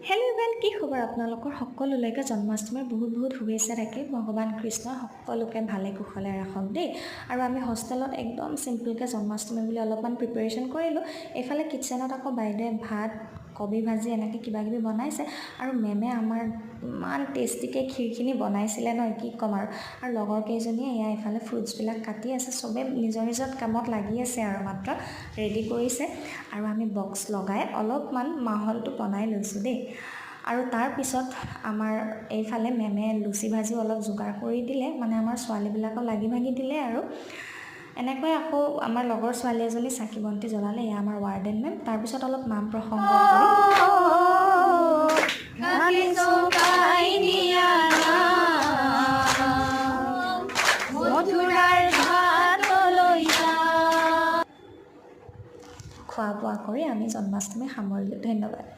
Hello' everyone, কি খবৰ আপোনালোকৰ? সকলোলৈকে জন্মাষ্টমীৰ বহুত শুভেচ্ছা থাকিল। ভগৱান কৃষ্ণ সকলোকে ভালে কুশলে ৰাখক দেই। আৰু আমি হোষ্টেলত একদম চিম্পলকৈ জন্মাষ্টমী বুলি অলপমান প্ৰিপাৰেশ্যন কৰিলোঁ। এইফালে কিটচেনত আকৌ বাইদেৱে ভাত, কবি ভাজি এনেকৈ কিবাকিবি বনাইছে। আৰু মেমে আমাৰ ইমান টেষ্টিকৈ ক্ষীৰখিনি বনাইছিলে নহয়, কি ক'ম আৰু লগৰ কেইজনীয়ে এয়া এইফালে ফ্ৰুটছবিলাক কাটি আছে। চবে নিজৰ নিজৰ কামত লাগি আছে আৰু মাত্ৰ ৰেডি কৰিছে। আৰু আমি বক্স লগাই অলপমান মাহলটো বনাই লৈছোঁ দেই। আৰু তাৰপিছত আমাৰ এইফালে মেমে লুচি ভাজি অলপ যোগাৰ কৰি দিলে, মানে আমাৰ ছোৱালীবিলাকক লাগি ভাগি দিলে। আৰু এনেকৈ আকৌ আমাৰ লগৰ ছোৱালী এজনী চাকি বন্তি জ্বলালে, এয়া আমাৰ ৱাৰ্ডেন মেম। তাৰপিছত অলপ নাম প্ৰসংগ কৰি খোৱা বোৱা কৰি আমি জন্মাষ্টমী সামৰিলোঁ। ধন্যবাদ।